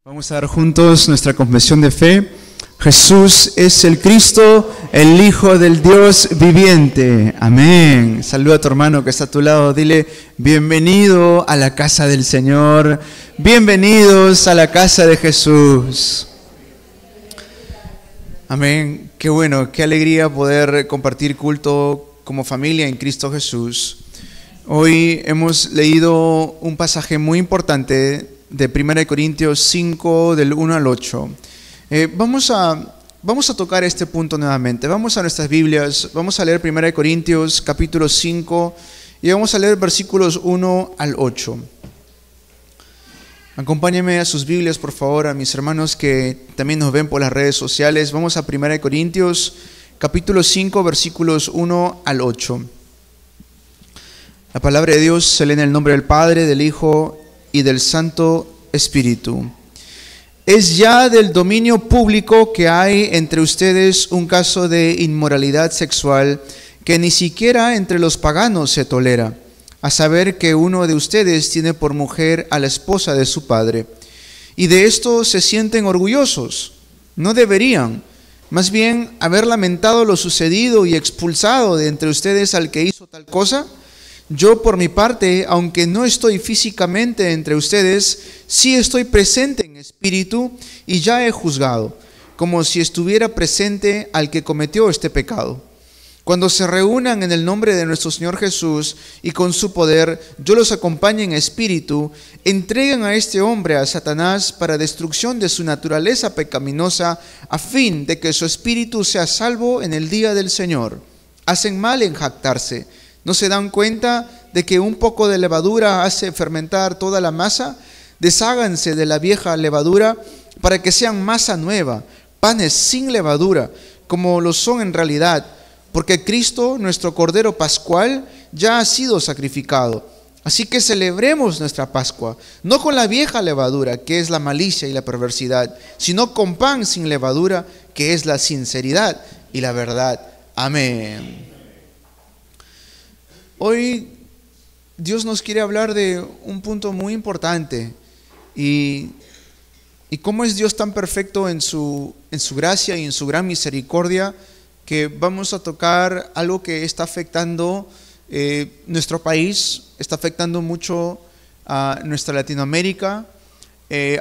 Vamos a dar juntos nuestra confesión de fe. Jesús es el Cristo, el Hijo del Dios viviente. Amén. Saluda a tu hermano que está a tu lado. Dile, bienvenido a la casa del Señor. Bienvenidos a la casa de Jesús. Amén. Qué bueno, qué alegría poder compartir culto como familia en Cristo Jesús. Hoy hemos leído un pasaje muy importante de 1 Corintios 5, del 1 al 8. Vamos a tocar este punto nuevamente. Vamos a nuestras Biblias, vamos a leer 1 Corintios capítulo 5 y vamos a leer versículos 1 al 8. Acompáñenme a sus Biblias, por favor, a mis hermanos que también nos ven por las redes sociales. Vamos a 1 Corintios capítulo 5, versículos 1 al 8. La palabra de Dios se lee en el nombre del Padre, del Hijo y del Santo Espíritu. Es ya del dominio público que hay entre ustedes un caso de inmoralidad sexual que ni siquiera entre los paganos se tolera, a saber que uno de ustedes tiene por mujer a la esposa de su padre. Y de esto se sienten orgullosos. No deberían, más bien, haber lamentado lo sucedido y expulsado de entre ustedes al que hizo tal cosa. Yo, por mi parte, aunque no estoy físicamente entre ustedes, sí estoy presente en espíritu y ya he juzgado, como si estuviera presente al que cometió este pecado. Cuando se reúnan en el nombre de nuestro Señor Jesús y con su poder, yo los acompañe en espíritu, entreguen a este hombre a Satanás para destrucción de su naturaleza pecaminosa, a fin de que su espíritu sea salvo en el día del Señor. Hacen mal en jactarse. ¿No se dan cuenta de que un poco de levadura hace fermentar toda la masa? Desháganse de la vieja levadura para que sean masa nueva, panes sin levadura, como lo son en realidad, porque Cristo, nuestro Cordero Pascual, ya ha sido sacrificado. Así que celebremos nuestra Pascua, no con la vieja levadura, que es la malicia y la perversidad, sino con pan sin levadura, que es la sinceridad y la verdad. Amén. Hoy Dios nos quiere hablar de un punto muy importante y cómo es Dios tan perfecto en su gracia y en su gran misericordia, que vamos a tocar algo que está afectando nuestro país, está afectando mucho a nuestra Latinoamérica,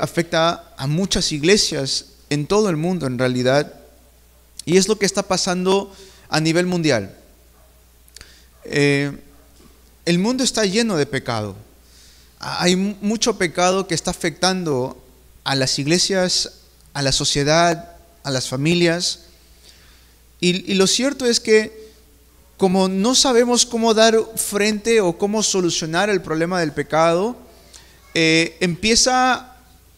afecta a muchas iglesias en todo el mundo en realidad, y es lo que está pasando a nivel mundial. El mundo está lleno de pecado. Hay mucho pecado que está afectando a las iglesias, a la sociedad, a las familias. Y lo cierto es que como no sabemos cómo dar frente o cómo solucionar el problema del pecado, empieza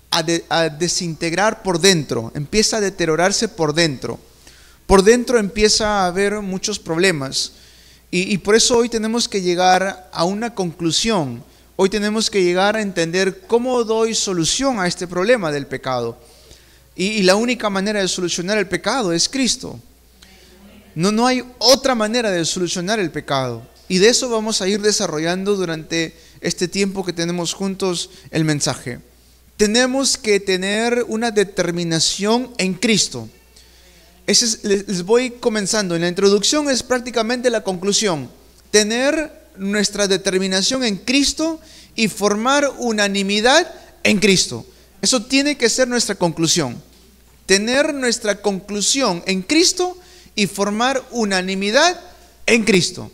a desintegrar por dentro, empieza a deteriorarse por dentro. Por dentro empieza a haber muchos problemas. Y por eso hoy tenemos que llegar a una conclusión. Hoy tenemos que llegar a entender cómo doy solución a este problema del pecado. Y la única manera de solucionar el pecado es Cristo. No hay otra manera de solucionar el pecado. Y de eso vamos a ir desarrollando durante este tiempo que tenemos juntos el mensaje. Tenemos que tener una determinación en Cristo. Les voy comenzando. En la introducción es prácticamente la conclusión. Tener nuestra determinación en Cristo y formar unanimidad en Cristo. Eso tiene que ser nuestra conclusión. Tener nuestra conclusión en Cristo y formar unanimidad en Cristo.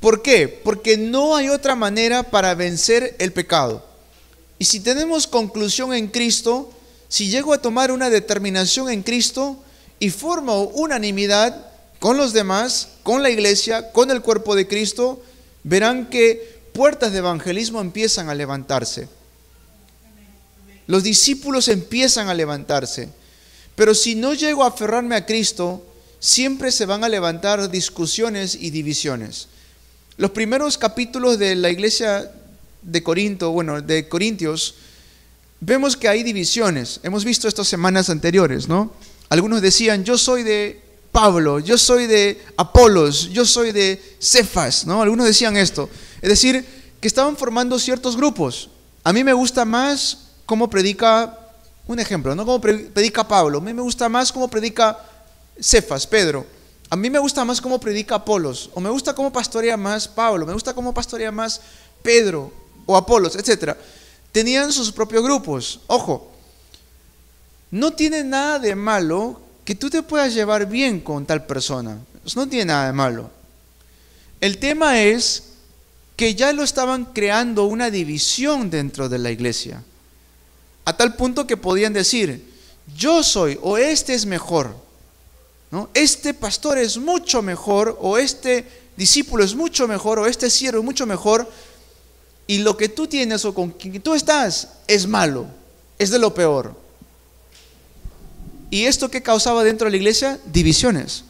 ¿Por qué? Porque no hay otra manera para vencer el pecado. Y si tenemos conclusión en Cristo, si llego a tomar una determinación en Cristo y formo unanimidad con los demás, con la iglesia, con el cuerpo de Cristo, verán que puertas de evangelismo empiezan a levantarse. Los discípulos empiezan a levantarse. Pero si no llego a aferrarme a Cristo, siempre se van a levantar discusiones y divisiones. Los primeros capítulos de la iglesia de Corintios, vemos que hay divisiones. Hemos visto estas semanas anteriores, ¿no? Algunos decían, yo soy de Pablo, yo soy de Apolos, yo soy de Cefas, ¿no? Algunos decían esto. Es decir, que estaban formando ciertos grupos. A mí me gusta más cómo predica Un ejemplo, ¿no? Cómo predica Pablo. A mí me gusta más cómo predica Cefas, Pedro. A mí me gusta más cómo predica Apolos. O me gusta cómo pastorea más Pablo. Me gusta cómo pastorea más Pedro o Apolos, etc. Tenían sus propios grupos. Ojo, no tiene nada de malo que tú te puedas llevar bien con tal persona. Eso no tiene nada de malo. El tema es que ya lo estaban creando una división dentro de la iglesia. A tal punto que podían decir, yo soy o este es mejor, ¿no? Este pastor es mucho mejor, o este discípulo es mucho mejor, o este siervo es mucho mejor, y lo que tú tienes o con quien tú estás es malo, es de lo peor. ¿Y esto qué causaba dentro de la iglesia? Divisiones.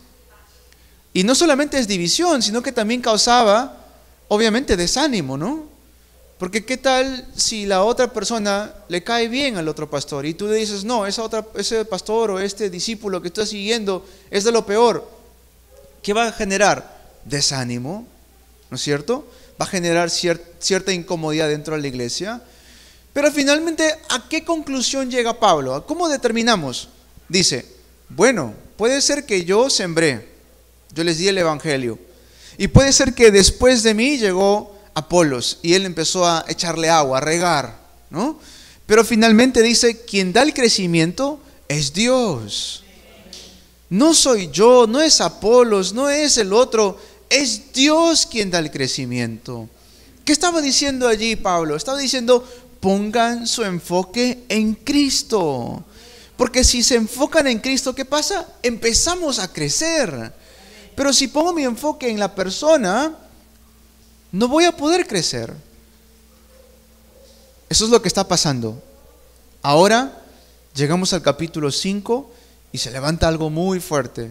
Y no solamente es división, sino que también causaba, obviamente, desánimo, ¿no? Porque qué tal si la otra persona le cae bien al otro pastor y tú le dices, no, ese pastor o este discípulo que estás siguiendo es de lo peor. ¿Qué va a generar? Desánimo, ¿no es cierto? Va a generar cierta incomodidad dentro de la iglesia. Pero finalmente, ¿a qué conclusión llega Pablo? ¿Cómo determinamos? Dice, bueno, puede ser que yo sembré, yo les di el evangelio, y puede ser que después de mí llegó Apolos y él empezó a echarle agua, a regar, ¿no? Pero finalmente dice, quien da el crecimiento es Dios. No soy yo, no es Apolos, no es el otro, es Dios quien da el crecimiento. ¿Qué estaba diciendo allí Pablo? Estaba diciendo, pongan su enfoque en Cristo. Porque si se enfocan en Cristo, ¿qué pasa? Empezamos a crecer. Pero si pongo mi enfoque en la persona, no voy a poder crecer. Eso es lo que está pasando. Ahora llegamos al capítulo 5 y se levanta algo muy fuerte.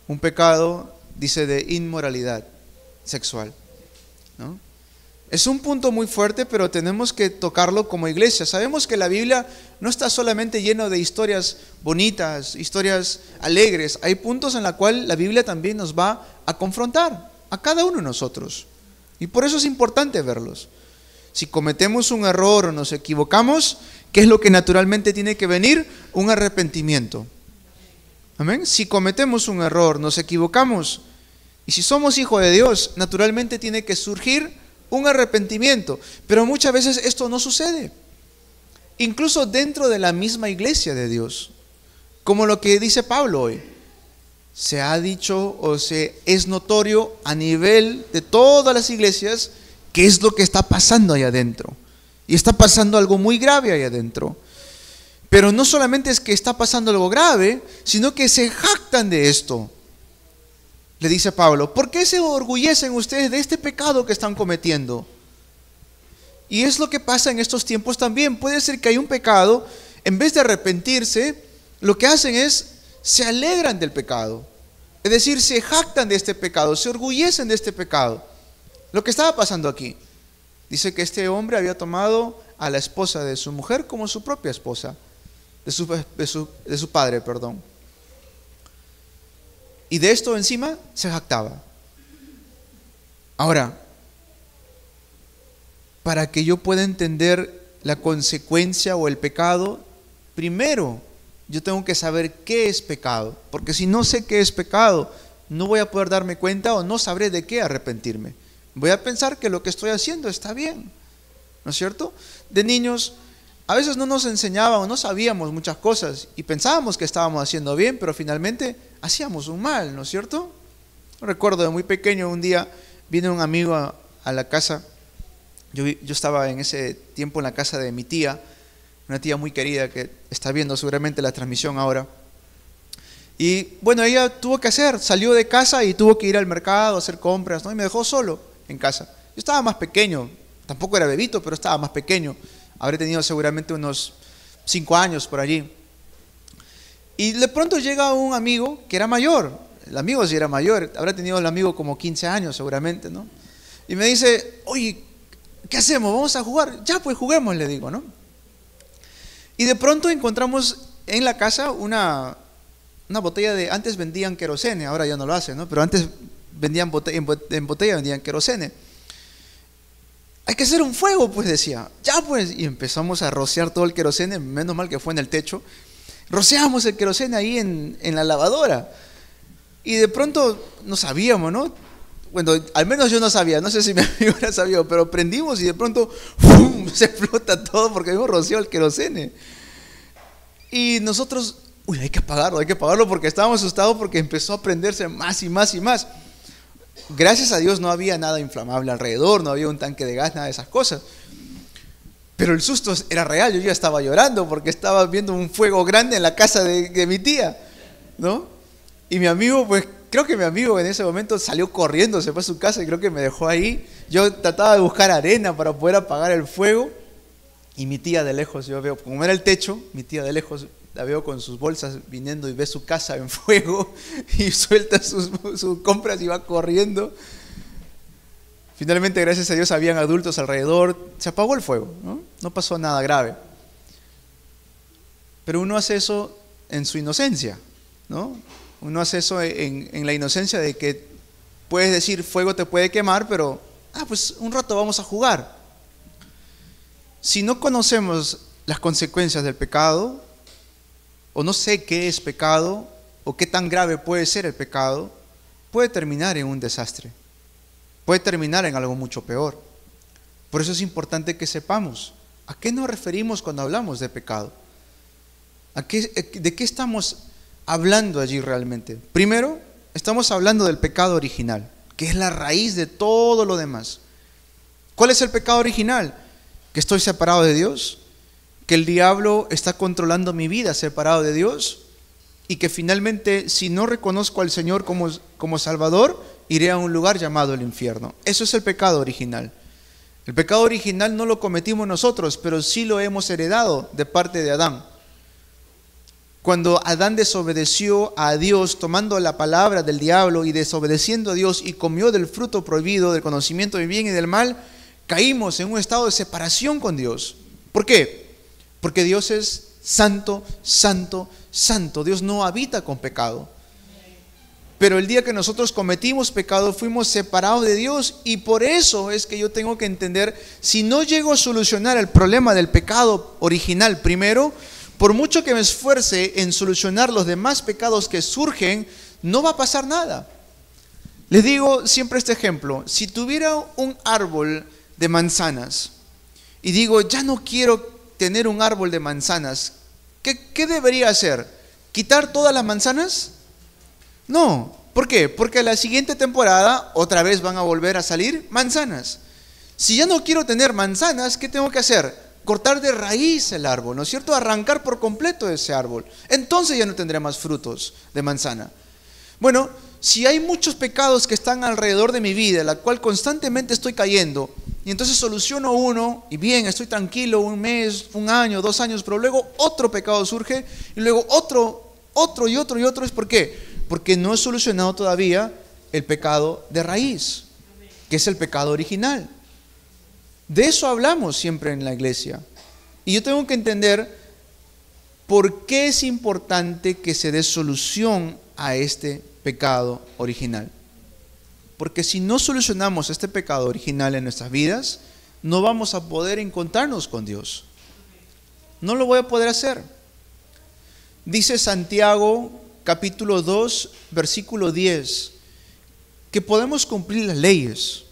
Un pecado, dice, de inmoralidad sexual, ¿no? Es un punto muy fuerte, pero tenemos que tocarlo como iglesia. Sabemos que la Biblia no está solamente llena de historias bonitas, historias alegres. Hay puntos en los cuales la Biblia también nos va a confrontar a cada uno de nosotros. Y por eso es importante verlos. Si cometemos un error o nos equivocamos, ¿qué es lo que naturalmente tiene que venir? Un arrepentimiento. Amén. Si cometemos un error, nos equivocamos, y si somos hijos de Dios, naturalmente tiene que surgir un arrepentimiento. Pero muchas veces esto no sucede. Incluso dentro de la misma iglesia de Dios. Como lo que dice Pablo hoy. Se ha dicho o es notorio a nivel de todas las iglesias qué es lo que está pasando ahí adentro. Y está pasando algo muy grave ahí adentro. Pero no solamente es que está pasando algo grave, sino que se jactan de esto. Le dice Pablo, ¿por qué se orgullecen ustedes de este pecado que están cometiendo? Y es lo que pasa en estos tiempos también. Puede ser que hay un pecado, en vez de arrepentirse, lo que hacen es, se alegran del pecado. Es decir, se jactan de este pecado, se orgullecen de este pecado. Lo que estaba pasando aquí, dice que este hombre había tomado a la esposa de su mujer como su propia esposa, de su padre, perdón. Y de esto encima se jactaba. Ahora, para que yo pueda entender la consecuencia o el pecado, primero yo tengo que saber qué es pecado. Porque si no sé qué es pecado, no voy a poder darme cuenta o no sabré de qué arrepentirme. Voy a pensar que lo que estoy haciendo está bien, ¿no es cierto? De niños, a veces no nos enseñaban o no sabíamos muchas cosas y pensábamos que estábamos haciendo bien, pero finalmente hacíamos un mal, ¿no es cierto? Recuerdo de muy pequeño, un día vino un amigo a la casa. Yo estaba en ese tiempo en la casa de mi tía, una tía muy querida que está viendo seguramente la transmisión ahora. Y bueno, ella tuvo que salió de casa y tuvo que ir al mercado a hacer compras, ¿no? Y me dejó solo en casa. Yo estaba más pequeño, tampoco era bebito, pero estaba más pequeño. Habré tenido seguramente unos 5 años por allí. Y de pronto llega un amigo que era mayor. El amigo sí era mayor, habrá tenido el amigo como 15 años seguramente, ¿no? Y me dice, oye, ¿qué hacemos? ¿Vamos a jugar? Ya, pues juguemos, le digo, ¿no? Y de pronto encontramos en la casa una botella de, antes vendían querosene, ahora ya no lo hacen, ¿no? Pero antes vendían en botella vendían querosene. hay que hacer un fuego, pues decía. Ya pues, y empezamos a rociar todo el querosene, menos mal que fue en el techo. Rociamos el querosene ahí en la lavadora. Y de pronto no sabíamos, ¿no? Bueno, al menos yo no sabía, no sé si mi amigo era sabido, pero prendimos y de pronto ¡fum!, se explota todo porque habíamos rociado el querosene. Y nosotros, hay que apagarlo porque estábamos asustados porque empezó a prenderse más y más y más. Gracias a Dios no había nada inflamable alrededor, no había un tanque de gas, nada de esas cosas. Pero el susto era real, yo ya estaba llorando porque estaba viendo un fuego grande en la casa de mi tía, ¿no? Y mi amigo, pues creo que mi amigo en ese momento salió corriendo, se fue a su casa y creo que me dejó ahí. Yo trataba de buscar arena para poder apagar el fuego. Y mi tía de lejos, yo veo, como era el techo, mi tía de lejos la veo con sus bolsas viniendo y ve su casa en fuego y suelta sus compras y va corriendo. Finalmente, gracias a Dios, habían adultos alrededor, se apagó el fuego, no pasó nada grave. Pero uno hace eso en su inocencia, ¿no? Uno hace eso en la inocencia de que puedes decir fuego te puede quemar, pero pues un rato vamos a jugar. Si no conocemos las consecuencias del pecado, o no sé qué es pecado, o qué tan grave puede ser el pecado, puede terminar en un desastre, puede terminar en algo mucho peor. Por eso es importante que sepamos a qué nos referimos cuando hablamos de pecado. ¿De qué estamos hablando allí realmente? Primero, estamos hablando del pecado original, que es la raíz de todo lo demás. ¿Cuál es el pecado original? Que estoy separado de Dios, que el diablo está controlando mi vida separado de Dios, y que finalmente, si no reconozco al Señor como Salvador, iré a un lugar llamado el infierno. Eso es el pecado original. El pecado original no lo cometimos nosotros, pero sí lo hemos heredado de parte de Adán. Cuando Adán desobedeció a Dios, tomando la palabra del diablo y desobedeciendo a Dios, y comió del fruto prohibido, del conocimiento del bien y del mal, caímos en un estado de separación con Dios. ¿Por qué? Porque Dios es santo, santo, santo. Dios no habita con pecado. Pero el día que nosotros cometimos pecado, fuimos separados de Dios, y por eso es que yo tengo que entender, si no llego a solucionar el problema del pecado original primero, por mucho que me esfuerce en solucionar los demás pecados que surgen, no va a pasar nada. Les digo siempre este ejemplo: si tuviera un árbol de manzanas y digo, ya no quiero tener un árbol de manzanas, ¿qué debería hacer? ¿Quitar todas las manzanas? No. ¿Por qué? Porque la siguiente temporada otra vez van a volver a salir manzanas. Si ya no quiero tener manzanas, ¿qué tengo que hacer? Cortar de raíz el árbol, ¿no es cierto? Arrancar por completo ese árbol. Entonces ya no tendré más frutos de manzana. Bueno, si hay muchos pecados que están alrededor de mi vida, en la cual constantemente estoy cayendo, y entonces soluciono uno, y bien, estoy tranquilo un mes, un año, 2 años, pero luego otro pecado surge, y luego otro y otro. ¿Es por qué? Porque no he solucionado todavía el pecado de raíz, que es el pecado original. De eso hablamos siempre en la iglesia. Y yo tengo que entender por qué es importante que se dé solución a este pecado original. Porque si no solucionamos este pecado original en nuestras vidas, no vamos a poder encontrarnos con Dios. No lo voy a poder hacer. Dice Santiago capítulo 2, versículo 10, que podemos cumplir las leyes,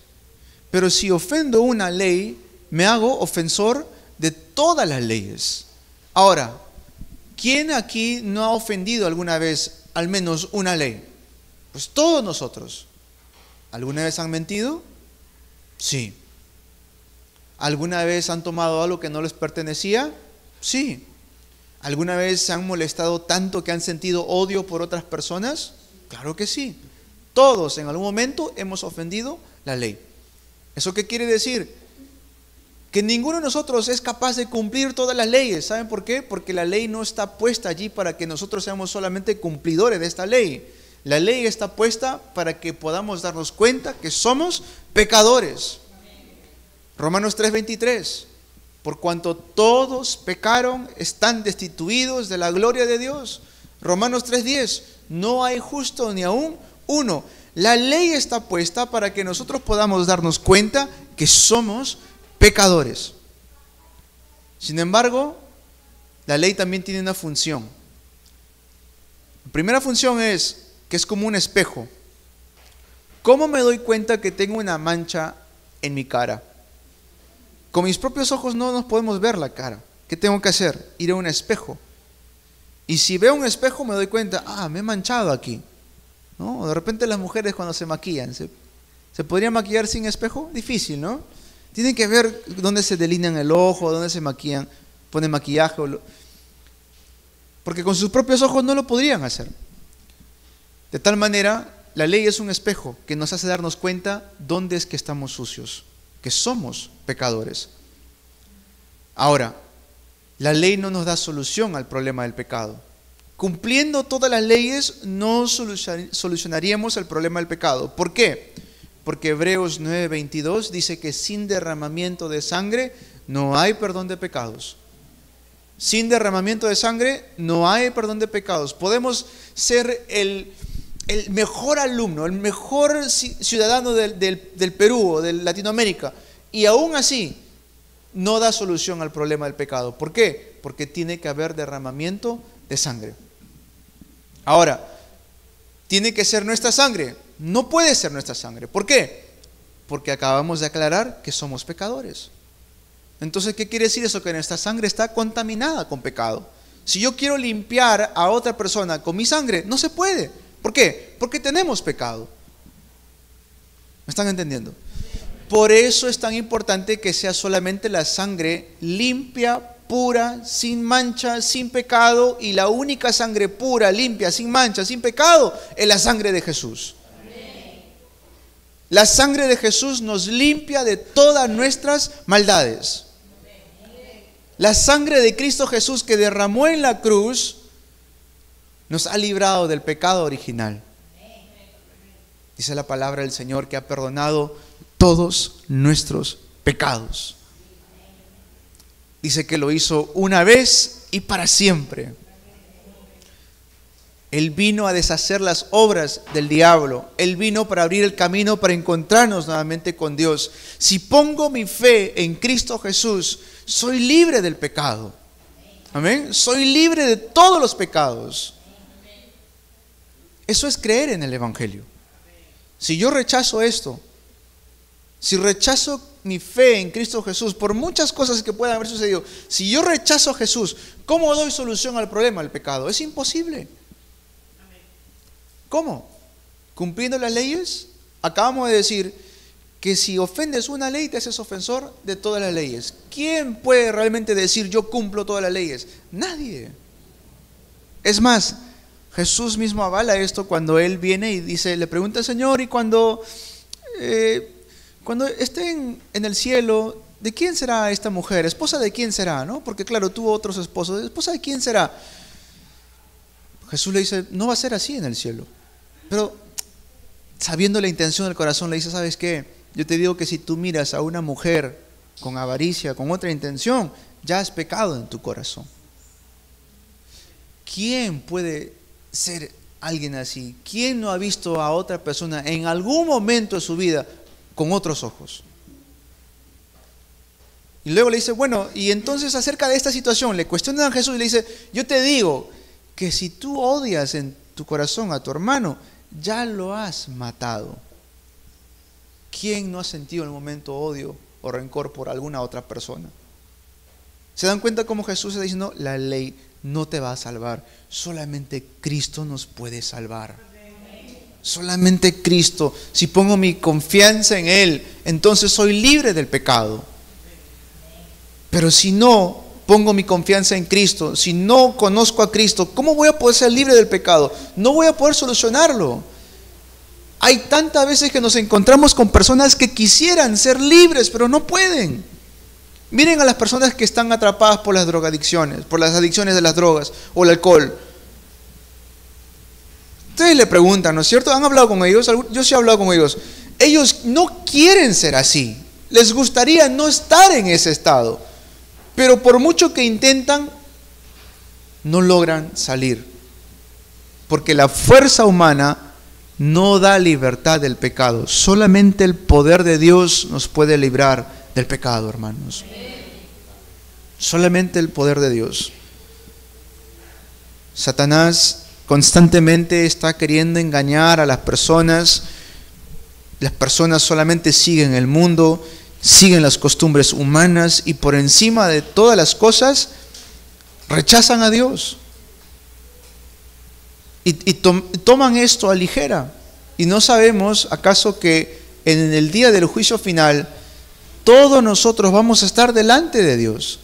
pero si ofendo una ley, me hago ofensor de todas las leyes. Ahora, ¿quién aquí no ha ofendido alguna vez al menos una ley? Pues todos nosotros. ¿Alguna vez han mentido? Sí. ¿Alguna vez han tomado algo que no les pertenecía? Sí. ¿Alguna vez se han molestado tanto que han sentido odio por otras personas? Claro que sí. Todos en algún momento hemos ofendido la ley. ¿Eso qué quiere decir? Que ninguno de nosotros es capaz de cumplir todas las leyes. ¿Saben por qué? Porque la ley no está puesta allí para que nosotros seamos solamente cumplidores de esta ley. La ley está puesta para que podamos darnos cuenta que somos pecadores. Romanos 3:23. Por cuanto todos pecaron, están destituidos de la gloria de Dios. Romanos 3:10. No hay justo ni aún uno. La ley está puesta para que nosotros podamos darnos cuenta que somos pecadores. Sin embargo, la ley también tiene una función. La primera función es que es como un espejo. ¿Cómo me doy cuenta que tengo una mancha en mi cara? Con mis propios ojos no nos podemos ver la cara. ¿Qué tengo que hacer? Ir a un espejo. Y si veo un espejo me doy cuenta, me he manchado aquí, ¿no? De repente las mujeres cuando se maquillan, ¿se podría maquillar sin espejo? Difícil, ¿no? Tienen que ver dónde se delinean el ojo, dónde se maquillan, ponen maquillaje. Porque con sus propios ojos no lo podrían hacer. De tal manera, la ley es un espejo que nos hace darnos cuenta dónde es que estamos sucios, que somos pecadores. Ahora, la ley no nos da solución al problema del pecado. Cumpliendo todas las leyes no solucionaríamos el problema del pecado. ¿Por qué? Porque Hebreos 9:22 dice que sin derramamiento de sangre no hay perdón de pecados. Sin derramamiento de sangre no hay perdón de pecados. Podemos ser el mejor alumno, el mejor ciudadano del Perú o de Latinoamérica, y aún así no da solución al problema del pecado. ¿Por qué? Porque tiene que haber derramamiento de sangre. Ahora, ¿tiene que ser nuestra sangre? No puede ser nuestra sangre. ¿Por qué? Porque acabamos de aclarar que somos pecadores. Entonces, ¿qué quiere decir eso? Que nuestra sangre está contaminada con pecado. Si yo quiero limpiar a otra persona con mi sangre, no se puede. ¿Por qué? Porque tenemos pecado. ¿Me están entendiendo? Por eso es tan importante que sea solamente la sangre limpia, pura, sin mancha, sin pecado, y la única sangre pura, limpia, sin mancha, sin pecado, es la sangre de Jesús. La sangre de Jesús nos limpia de todas nuestras maldades. La sangre de Cristo Jesús que derramó en la cruz nos ha librado del pecado original. Dice la palabra del Señor que ha perdonado todos nuestros pecados. Dice que lo hizo una vez y para siempre. Él vino a deshacer las obras del diablo. Él vino para abrir el camino para encontrarnos nuevamente con Dios. Si pongo mi fe en Cristo Jesús, soy libre del pecado. Amén. Soy libre de todos los pecados. Eso es creer en el Evangelio. Si yo rechazo esto, si rechazo mi fe en Cristo Jesús, por muchas cosas que puedan haber sucedido, si yo rechazo a Jesús, ¿cómo doy solución al problema del pecado? Es imposible. ¿Cómo? ¿Cumpliendo las leyes? Acabamos de decir que si ofendes una ley, te haces ofensor de todas las leyes. ¿Quién puede realmente decir yo cumplo todas las leyes? Nadie. Es más, Jesús mismo avala esto cuando Él viene y dice, le pregunta al Señor, y cuando estén en el cielo, ¿de quién será esta mujer? ¿Esposa de quién será? ¿No? Porque claro, tuvo otros esposos. ¿Esposa de quién será? Jesús le dice, no va a ser así en el cielo. Pero sabiendo la intención del corazón, le dice, ¿sabes qué? Yo te digo que si tú miras a una mujer con avaricia, con otra intención, ya has pecado en tu corazón. ¿Quién puede ser alguien así? ¿Quién no ha visto a otra persona en algún momento de su vida con otros ojos? Y luego le dice, bueno, y entonces acerca de esta situación, le cuestionan a Jesús y le dice, yo te digo que si tú odias en tu corazón a tu hermano, ya lo has matado. ¿Quién no ha sentido en el momento odio o rencor por alguna otra persona? ¿Se dan cuenta cómo Jesús está diciendo, la ley no te va a salvar, solamente Cristo nos puede salvar? Solamente Cristo. Si pongo mi confianza en Él, entonces soy libre del pecado. Pero si no pongo mi confianza en Cristo, si no conozco a Cristo, ¿cómo voy a poder ser libre del pecado? No voy a poder solucionarlo. Hay tantas veces que nos encontramos con personas que quisieran ser libres, pero no pueden. Miren a las personas que están atrapadas por las drogadicciones, por las adicciones de las drogas o el alcohol. Ustedes le preguntan, ¿no es cierto? ¿Han hablado con ellos? Yo sí he hablado con ellos. Ellos no quieren ser así. Les gustaría no estar en ese estado. Pero por mucho que intentan, no logran salir. Porque la fuerza humana no da libertad del pecado. Solamente el poder de Dios nos puede librar del pecado, hermanos. Solamente el poder de Dios. Satanás constantemente está queriendo engañar a las personas. Las personas solamente siguen el mundo, siguen las costumbres humanas y por encima de todas las cosas rechazan a Dios. Y toman esto a ligera. Y no sabemos, acaso, que en el día del juicio final, todos nosotros vamos a estar delante de Dios.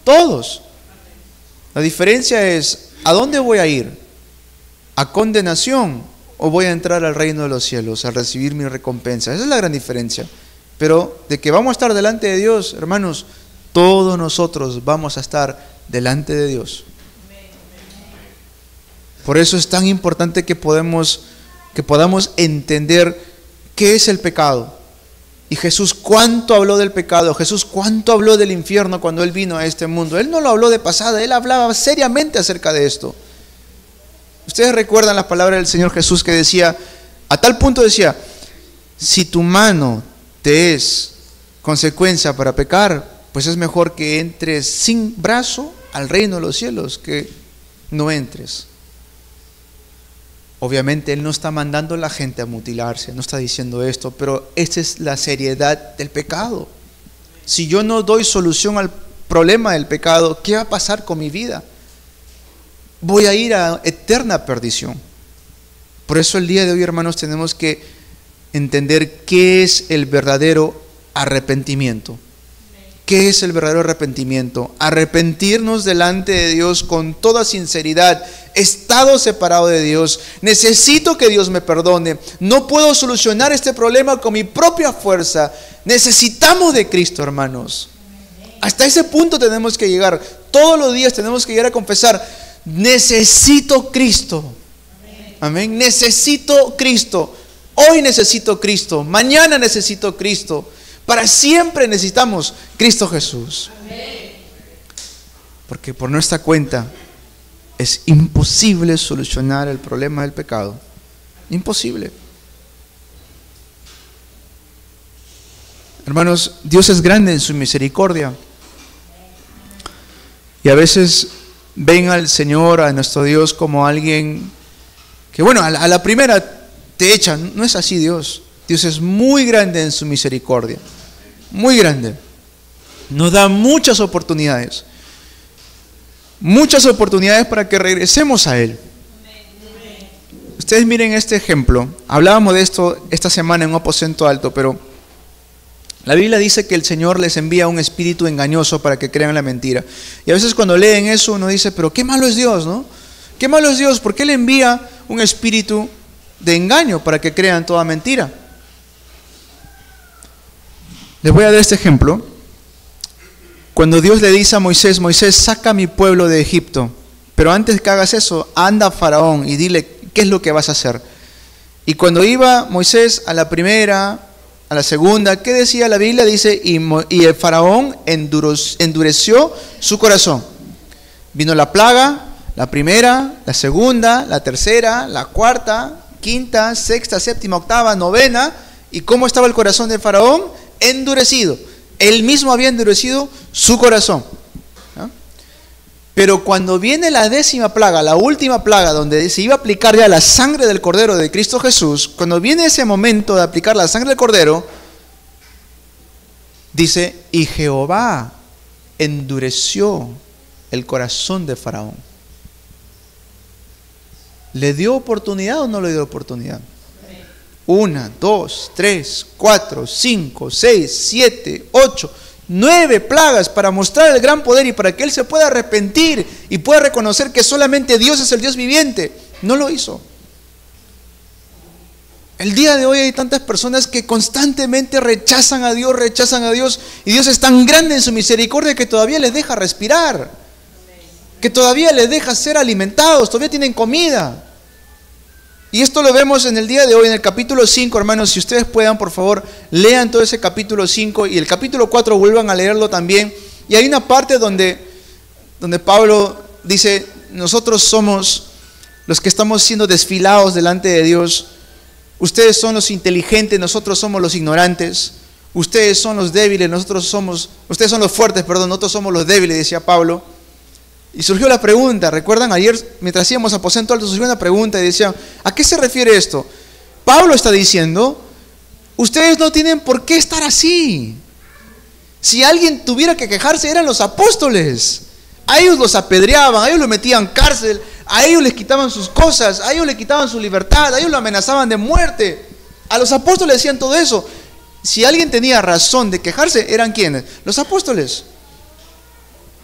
Todos. La diferencia es, ¿a dónde voy a ir? ¿A condenación o voy a entrar al reino de los cielos, a recibir mi recompensa? Esa es la gran diferencia. Pero de que vamos a estar delante de Dios, hermanos, todos nosotros vamos a estar delante de Dios. Por eso es tan importante que podamos entender qué es el pecado. Y Jesús cuánto habló del pecado, Jesús cuánto habló del infierno cuando Él vino a este mundo. Él no lo habló de pasada, Él hablaba seriamente acerca de esto. Ustedes recuerdan las palabras del Señor Jesús que decía, a tal punto decía, si tu mano te es consecuencia para pecar, pues es mejor que entres sin brazo al reino de los cielos, que no entres. Obviamente Él no está mandando a la gente a mutilarse, no está diciendo esto, pero esta es la seriedad del pecado. Si yo no doy solución al problema del pecado, ¿qué va a pasar con mi vida? Voy a ir a eterna perdición. Por eso el día de hoy, hermanos, tenemos que entender qué es el verdadero arrepentimiento. ¿Qué es el verdadero arrepentimiento? Arrepentirnos delante de Dios con toda sinceridad. He estado separado de Dios. Necesito que Dios me perdone. No puedo solucionar este problema con mi propia fuerza. Necesitamos de Cristo, hermanos. Hasta ese punto tenemos que llegar. Todos los días tenemos que llegar a confesar: necesito Cristo. Amén. Necesito Cristo. Hoy necesito Cristo. Mañana necesito Cristo. Para siempre necesitamos Cristo Jesús. Porque por nuestra cuenta es imposible solucionar el problema del pecado. Imposible. Hermanos, Dios es grande en su misericordia. Y a veces ven al Señor, a nuestro Dios, como alguien que, bueno, a la primera te echan. No es así Dios. Dios es muy grande en su misericordia. Muy grande. Nos da muchas oportunidades. Muchas oportunidades para que regresemos a Él. Ustedes miren este ejemplo. Hablábamos de esto esta semana en un aposento alto, pero la Biblia dice que el Señor les envía un espíritu engañoso para que crean la mentira. Y a veces cuando leen eso uno dice, pero qué malo es Dios, ¿no? Qué malo es Dios, ¿por qué le envía un espíritu de engaño para que crean toda mentira? Les voy a dar este ejemplo. Cuando Dios le dice a Moisés, Moisés, saca a mi pueblo de Egipto, pero antes que hagas eso, anda a Faraón y dile qué es lo que vas a hacer. Y cuando iba Moisés a la primera, a la segunda, ¿qué decía la Biblia? Dice, y el Faraón endureció su corazón. Vino la plaga, la primera, la segunda, la tercera, la cuarta, quinta, sexta, séptima, octava, novena. ¿Y cómo estaba el corazón de Faraón? Endurecido. Él mismo había endurecido su corazón. ¿No? Pero cuando viene la 10ª plaga, la última plaga, donde se iba a aplicar ya la sangre del Cordero de Cristo Jesús, cuando viene ese momento de aplicar la sangre del Cordero, dice, y Jehová endureció el corazón de Faraón. ¿Le dio oportunidad o no le dio oportunidad? 1, 2, 3, 4, 5, 6, 7, 8, 9 plagas para mostrar el gran poder y para que él se pueda arrepentir y pueda reconocer que solamente Dios es el Dios viviente. No lo hizo. El día de hoy hay tantas personas que constantemente rechazan a Dios, y Dios es tan grande en su misericordia que todavía les deja respirar, que todavía les deja ser alimentados, todavía tienen comida. Y esto lo vemos en el día de hoy, en el capítulo 5, hermanos. Si ustedes puedan, por favor, lean todo ese capítulo 5 y el capítulo 4 vuelvan a leerlo también. Y hay una parte donde Pablo dice, nosotros somos los que estamos siendo desfilados delante de Dios. Ustedes son los inteligentes, nosotros somos los ignorantes. ustedes son los débiles, ustedes son los fuertes, perdón, nosotros somos los débiles, decía Pablo. Y surgió la pregunta, ¿recuerdan? Ayer, mientras hacíamos aposento alto, surgió una pregunta y decían, ¿a qué se refiere esto? Pablo está diciendo, ustedes no tienen por qué estar así. Si alguien tuviera que quejarse, eran los apóstoles. A ellos los apedreaban, a ellos los metían en cárcel, a ellos les quitaban sus cosas, a ellos les quitaban su libertad, a ellos lo amenazaban de muerte. A los apóstoles decían todo eso. Si alguien tenía razón de quejarse, ¿eran quiénes? Los apóstoles.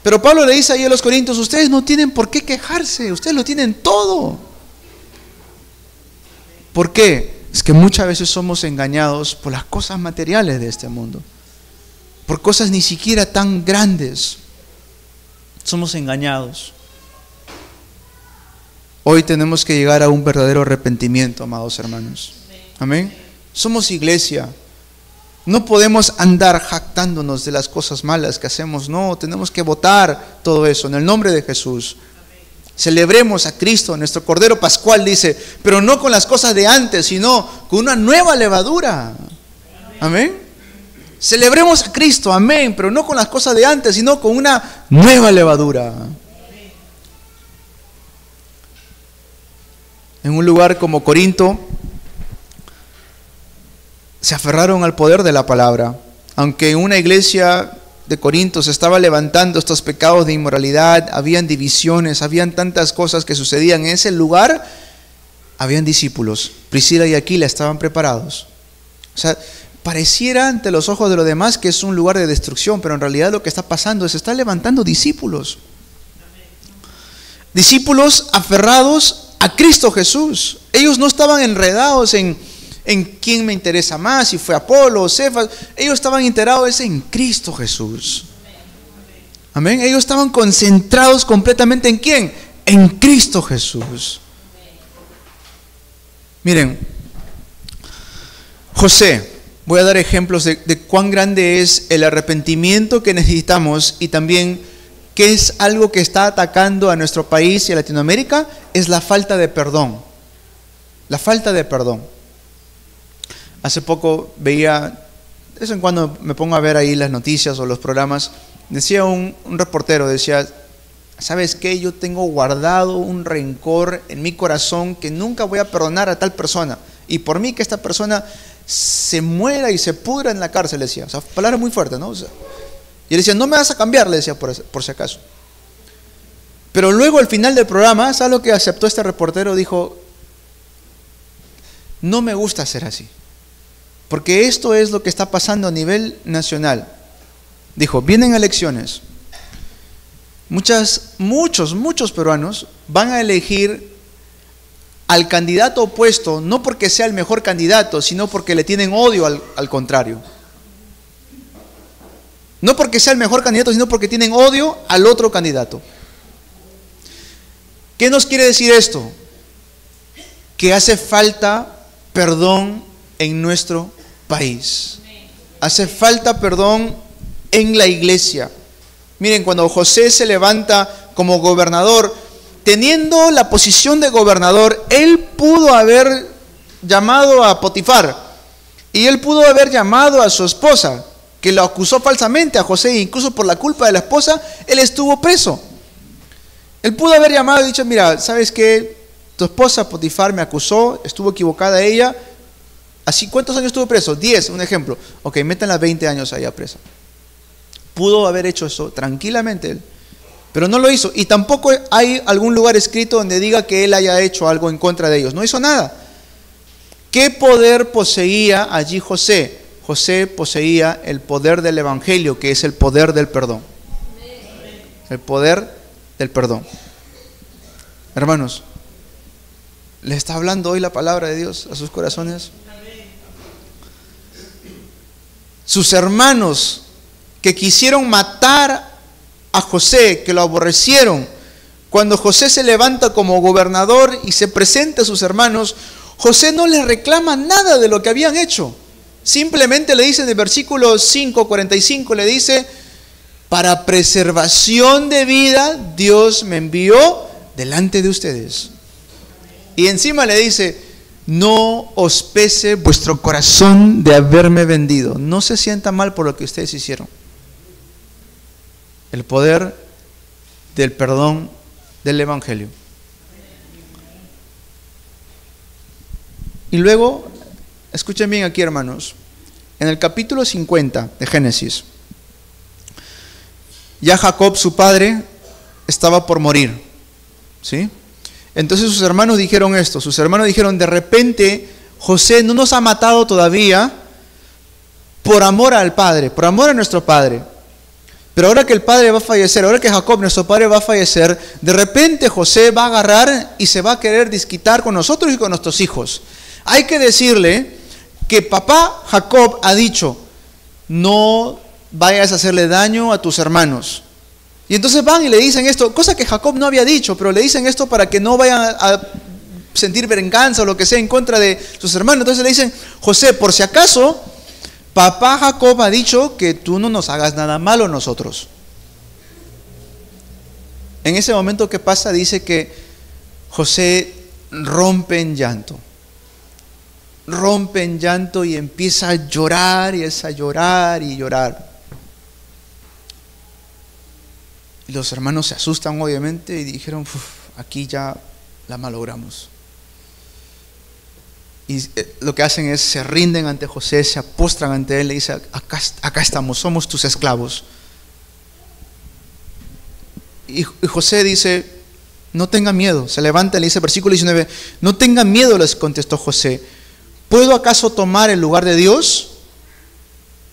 Pero Pablo le dice ahí a los corintios, ustedes no tienen por qué quejarse, ustedes lo tienen todo. ¿Por qué? Es que muchas veces somos engañados por las cosas materiales de este mundo, por cosas ni siquiera tan grandes. Somos engañados. Hoy tenemos que llegar a un verdadero arrepentimiento, amados hermanos. Amén. Somos iglesia. No podemos andar jactándonos de las cosas malas que hacemos. No, tenemos que votar todo eso en el nombre de Jesús. Celebremos a Cristo, nuestro Cordero Pascual, dice, pero no con las cosas de antes, sino con una nueva levadura. Amén. Celebremos a Cristo, amén, pero no con las cosas de antes, sino con una nueva levadura. En un lugar como Corinto, se aferraron al poder de la palabra. Aunque en una iglesia de Corinto se estaba levantando estos pecados de inmoralidad, habían divisiones, habían tantas cosas que sucedían en ese lugar, habían discípulos. Priscila y Aquila estaban preparados. O sea, pareciera ante los ojos de los demás que es un lugar de destrucción, pero en realidad lo que está pasando es que se están levantando discípulos. Discípulos aferrados a Cristo Jesús. Ellos no estaban enredados en quién me interesa más, si fue Apolo o Cefas. Ellos estaban enterados en Cristo Jesús. Amén. Ellos estaban concentrados completamente en quién, en Cristo Jesús. Miren, José, voy a dar ejemplos de cuán grande es el arrepentimiento que necesitamos y también qué es algo que está atacando a nuestro país y a Latinoamérica, es la falta de perdón. La falta de perdón. Hace poco veía, de vez en cuando me pongo a ver ahí las noticias o los programas, decía un reportero, decía, ¿sabes qué? Yo tengo guardado un rencor en mi corazón que nunca voy a perdonar a tal persona. Y por mí que esta persona se muera y se pudra en la cárcel, decía. O sea, palabra muy fuerte, ¿no? O sea, y él decía, no me vas a cambiar, le decía por si acaso. Pero luego al final del programa, ¿sabes lo que aceptó este reportero? Dijo, no me gusta ser así. Porque esto es lo que está pasando a nivel nacional. Dijo, vienen elecciones. Muchos peruanos van a elegir al candidato opuesto, no porque sea el mejor candidato, sino porque le tienen odio al contrario. No porque sea el mejor candidato, sino porque tienen odio al otro candidato. ¿Qué nos quiere decir esto? Que hace falta perdón en nuestro país. Hace falta perdón en la iglesia. Miren, cuando José se levanta como gobernador, teniendo la posición de gobernador, él pudo haber llamado a Potifar y él pudo haber llamado a su esposa, que lo acusó falsamente a José, e incluso por la culpa de la esposa, él estuvo preso. Él pudo haber llamado y dicho, mira, ¿sabes qué? Tu esposa Potifar me acusó, estuvo equivocada ella. Así, ¿cuántos años estuvo preso? 10, un ejemplo. Ok, métanla 20 años allá presa. Pudo haber hecho eso tranquilamente él, pero no lo hizo. Y tampoco hay algún lugar escrito donde diga que él haya hecho algo en contra de ellos. No hizo nada. ¿Qué poder poseía allí José? José poseía el poder del evangelio, que es el poder del perdón. El poder del perdón. Hermanos, ¿les está hablando hoy la palabra de Dios a sus corazones? Sus hermanos que quisieron matar a José, que lo aborrecieron, cuando José se levanta como gobernador y se presenta a sus hermanos, José no les reclama nada de lo que habían hecho. Simplemente le dice en el versículo 5:45, le dice, para preservación de vida, Dios me envió delante de ustedes. Y encima le dice, no os pese vuestro corazón de haberme vendido. No se sienta mal por lo que ustedes hicieron. El poder del perdón del Evangelio. Y luego, escuchen bien aquí, hermanos, en el capítulo 50 de Génesis, ya Jacob, su padre, estaba por morir, ¿sí? Entonces sus hermanos dijeron esto, de repente José no nos ha matado todavía por amor al Padre, por amor a nuestro Padre. Pero ahora que el Padre va a fallecer, ahora que Jacob, nuestro Padre, va a fallecer, de repente José va a agarrar y se va a querer desquitar con nosotros y con nuestros hijos. Hay que decirle que papá Jacob ha dicho, no vayas a hacerle daño a tus hermanos. Y entonces van y le dicen esto, cosa que Jacob no había dicho, pero le dicen esto para que no vayan a sentir venganza o lo que sea en contra de sus hermanos. Entonces le dicen, José, por si acaso, papá Jacob ha dicho que tú no nos hagas nada malo a nosotros. En ese momento que pasa, dice que José rompe en llanto y empieza a llorar y es a llorar y llorar. Y los hermanos se asustan obviamente y dijeron, aquí ya la malogramos. Y lo que hacen es se rinden ante José, se apostran ante él, le dicen, acá estamos, somos tus esclavos. Y José dice, no tengan miedo, se levanta y le dice, versículo 19, no tengan miedo, les contestó José, ¿puedo acaso tomar el lugar de Dios?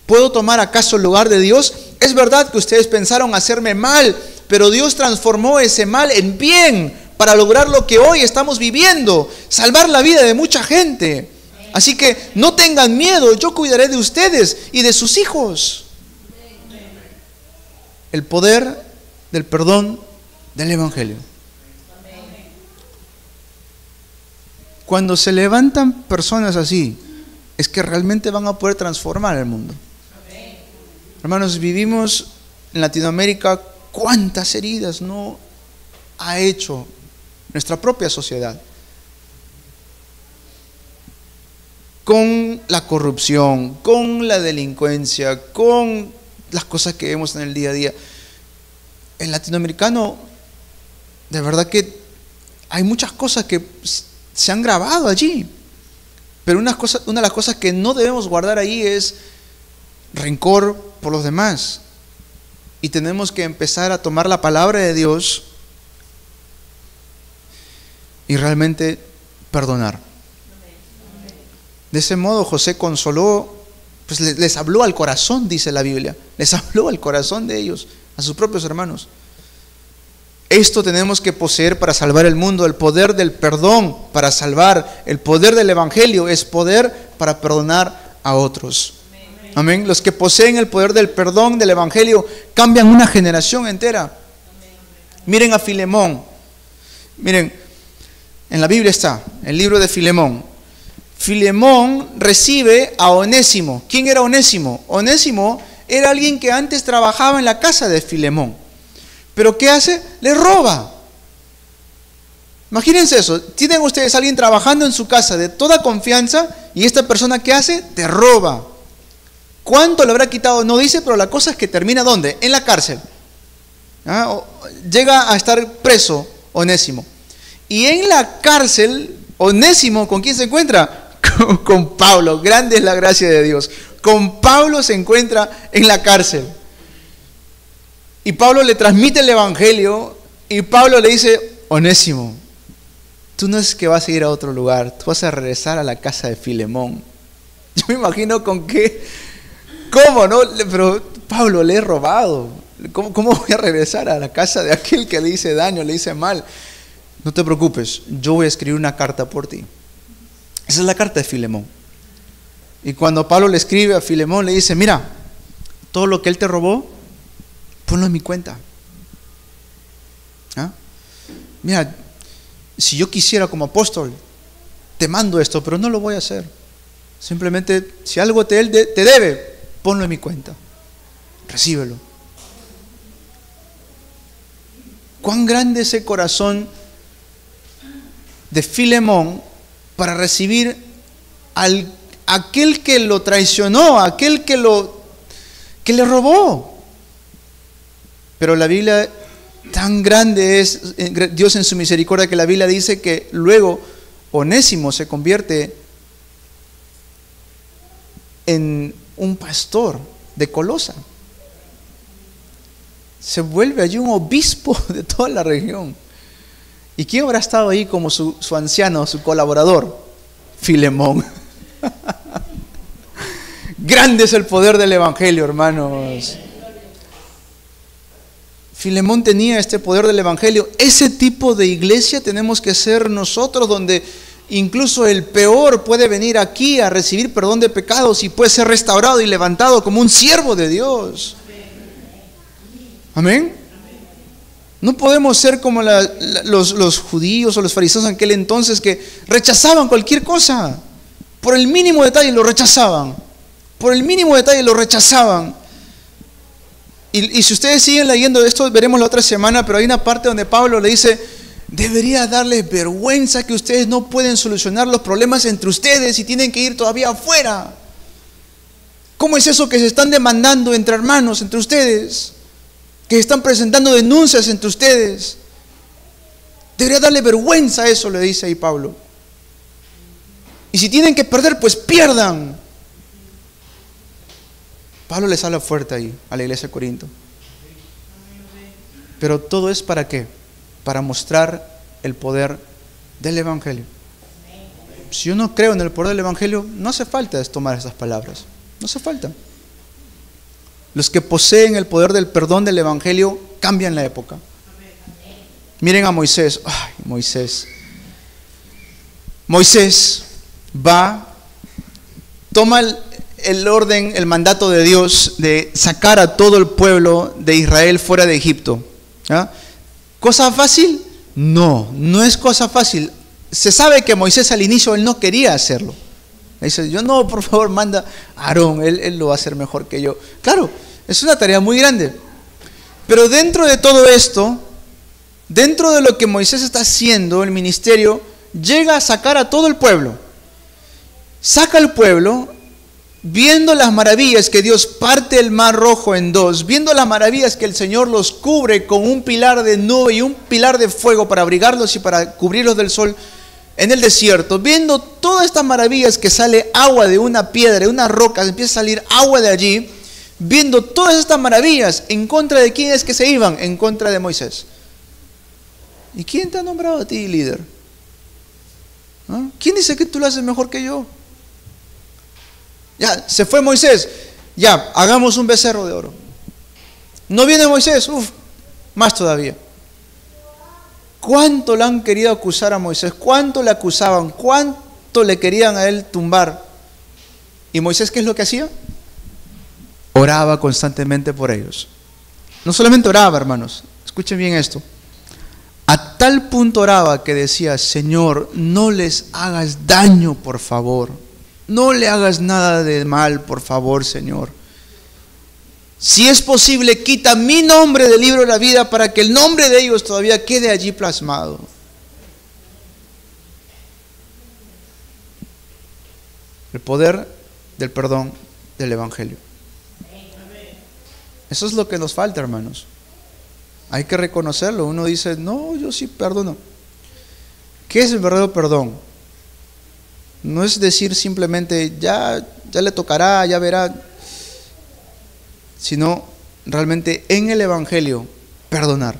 ¿Puedo tomar acaso el lugar de Dios? Es verdad que ustedes pensaron hacerme mal, pero Dios transformó ese mal en bien para lograr lo que hoy estamos viviendo, salvar la vida de mucha gente. Así que no tengan miedo, yo cuidaré de ustedes y de sus hijos. El poder del perdón del Evangelio. Cuando se levantan personas así, es que realmente van a poder transformar el mundo. Hermanos, vivimos en Latinoamérica, cuántas heridas no ha hecho nuestra propia sociedad. Con la corrupción, con la delincuencia, con las cosas que vemos en el día a día. El latinoamericano, de verdad que hay muchas cosas que se han grabado allí. Pero una de las cosas que no debemos guardar ahí es rencor por los demás. Y tenemos que empezar a tomar la palabra de Dios y realmente perdonar. De ese modo José consoló, pues les habló al corazón, dice la Biblia. Les habló al corazón de ellos, a sus propios hermanos. Esto tenemos que poseer para salvar el mundo, el poder del perdón para salvar, el poder del Evangelio es poder para perdonar a otros. Amén. Los que poseen el poder del perdón del Evangelio cambian una generación entera. Miren a Filemón. Miren, en la Biblia está, el libro de Filemón. Filemón recibe a Onésimo. ¿Quién era Onésimo? Onésimo era alguien que antes trabajaba en la casa de Filemón. ¿Pero qué hace? Le roba. Imagínense eso. Tienen ustedes a alguien trabajando en su casa de toda confianza y esta persona ¿qué hace? Te roba. ¿Cuánto le habrá quitado? No dice, pero la cosa es que termina ¿dónde? En la cárcel. Llega a estar preso Onésimo. Y en la cárcel, Onésimo, ¿con quién se encuentra? Con Pablo. Grande es la gracia de Dios. Con Pablo se encuentra en la cárcel. Y Pablo le transmite el Evangelio y Pablo le dice, Onésimo, tú no es que vas a ir a otro lugar, tú vas a regresar a la casa de Filemón. Yo me imagino con qué... ¿Cómo no? Pero Pablo, le he robado. ¿Cómo voy a regresar a la casa de aquel que le hice daño, le hice mal? No te preocupes, yo voy a escribir una carta por ti. Esa es la carta de Filemón. Y cuando Pablo le escribe a Filemón, le dice, mira, todo lo que él te robó, ponlo en mi cuenta. Mira, si yo quisiera como apóstol, te mando esto, pero no lo voy a hacer. Simplemente, si algo te debe, ponlo en mi cuenta, recíbelo. Cuán grande ese corazón de Filemón para recibir aquel que lo traicionó, aquel que le robó. Pero la Biblia, tan grande es Dios en su misericordia, que la Biblia dice que luego Onésimo se convierte en un pastor de Colosa. Se vuelve allí un obispo de toda la región. ¿Y quién habrá estado ahí como su anciano, su colaborador? Filemón. Grande es el poder del Evangelio, hermanos. Filemón tenía este poder del Evangelio. Ese tipo de iglesia tenemos que ser nosotros, donde incluso el peor puede venir aquí a recibir perdón de pecados y puede ser restaurado y levantado como un siervo de Dios. Amén. No podemos ser como los judíos o los fariseos en aquel entonces, que rechazaban cualquier cosa. Por el mínimo detalle lo rechazaban. Por el mínimo detalle lo rechazaban. Y si ustedes siguen leyendo esto, veremos la otra semana, pero hay una parte donde Pablo le dice: debería darles vergüenza que ustedes no pueden solucionar los problemas entre ustedes y tienen que ir todavía afuera. ¿Cómo es eso que se están demandando entre hermanos, entre ustedes? Que están presentando denuncias entre ustedes. Debería darle vergüenza eso, le dice ahí Pablo. Y si tienen que perder, pues pierdan. Pablo les habla fuerte ahí a la iglesia de Corinto. Pero todo es ¿para qué? Para mostrar el poder del Evangelio. Si yo no creo en el poder del Evangelio, no hace falta tomar esas palabras. No hace falta. Los que poseen el poder del perdón del Evangelio cambian la época. Miren a Moisés. Ay, Moisés va, toma el orden, el mandato de Dios de sacar a todo el pueblo de Israel fuera de Egipto. ¿Ah? ¿Cosa fácil? No, no es cosa fácil. Se sabe que Moisés al inicio él no quería hacerlo. Dice: yo no, por favor, manda a Aarón, él lo va a hacer mejor que yo. Claro, es una tarea muy grande. Pero dentro de todo esto, dentro de lo que Moisés está haciendo, el ministerio, llega a sacar a todo el pueblo. Saca al pueblo, viendo las maravillas que Dios parte el mar rojo en dos, viendo las maravillas que el Señor los cubre con un pilar de nube y un pilar de fuego para abrigarlos y para cubrirlos del sol en el desierto, viendo todas estas maravillas, que sale agua de una piedra, de una roca, empieza a salir agua de allí, viendo todas estas maravillas, ¿en contra de quién es que se iban? En contra de Moisés. ¿Y quién te ha nombrado a ti líder? ¿Ah? ¿Quién dice que tú lo haces mejor que yo? Ya, se fue Moisés, ya, hagamos un becerro de oro. No viene Moisés, más todavía. ¿Cuánto le han querido acusar a Moisés? ¿Cuánto le acusaban? ¿Cuánto le querían a él tumbar? ¿Y Moisés qué es lo que hacía? Oraba constantemente por ellos. No solamente oraba, hermanos, escuchen bien esto. A tal punto oraba que decía: Señor, no les hagas daño, por favor. No le hagas nada de mal, por favor, Señor. Si es posible, quita mi nombre del libro de la vida para que el nombre de ellos todavía quede allí plasmado. El poder del perdón del Evangelio. Eso es lo que nos falta, hermanos. Hay que reconocerlo. Uno dice: no, yo sí perdono. ¿Qué es el verdadero perdón? No es decir simplemente ya le tocará, ya verá, sino realmente en el Evangelio perdonar.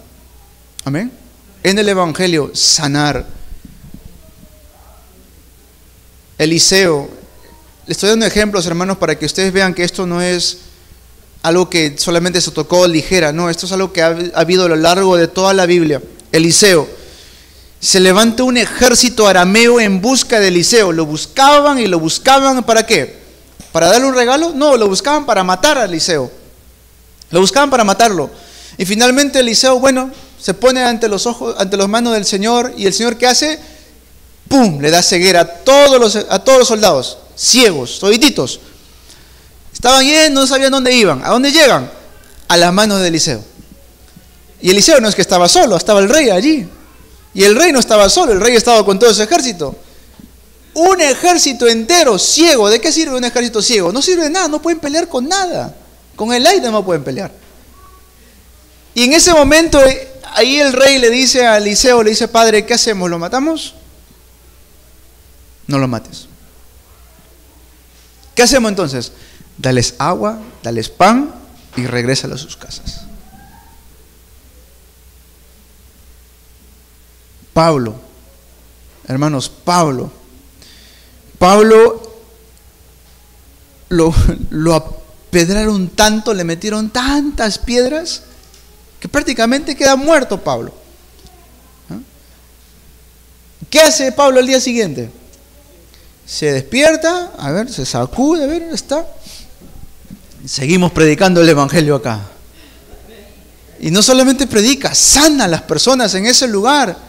Amén. En el Evangelio sanar. Eliseo, les estoy dando ejemplos, hermanos, para que ustedes vean que esto no es algo que solamente se tocó ligera, no, esto es algo que ha habido a lo largo de toda la Biblia. Eliseo, se levanta un ejército arameo en busca de Eliseo. Lo buscaban y lo buscaban, ¿para qué? ¿Para darle un regalo? No, lo buscaban para matar a Eliseo. Lo buscaban para matarlo. Y finalmente Eliseo, se pone ante los manos del Señor, y el Señor, ¿qué hace? ¡Pum! Le da ceguera a todos los soldados, ciegos, todititos. Estaban yendo, no sabían dónde iban. ¿A dónde llegan? A las manos de Eliseo. Y Eliseo no es que estaba solo, estaba el rey allí. Y el rey no estaba solo, el rey estaba con todo su ejército. Un ejército entero ciego. ¿De qué sirve un ejército ciego? No sirve de nada, no pueden pelear con nada. Con el aire no pueden pelear. Y en ese momento, ahí el rey le dice a Eliseo, le dice: padre, ¿qué hacemos? ¿Lo matamos? No lo mates. ¿Qué hacemos entonces? Dales agua, dales pan y regrésalo a sus casas. Pablo, hermanos, Pablo lo apedraron tanto, le metieron tantas piedras que prácticamente queda muerto Pablo. ¿Qué hace Pablo al día siguiente? Se despierta, a ver, se sacude, a ver, está. Seguimos predicando el evangelio acá. Y no solamente predica, sana a las personas en ese lugar.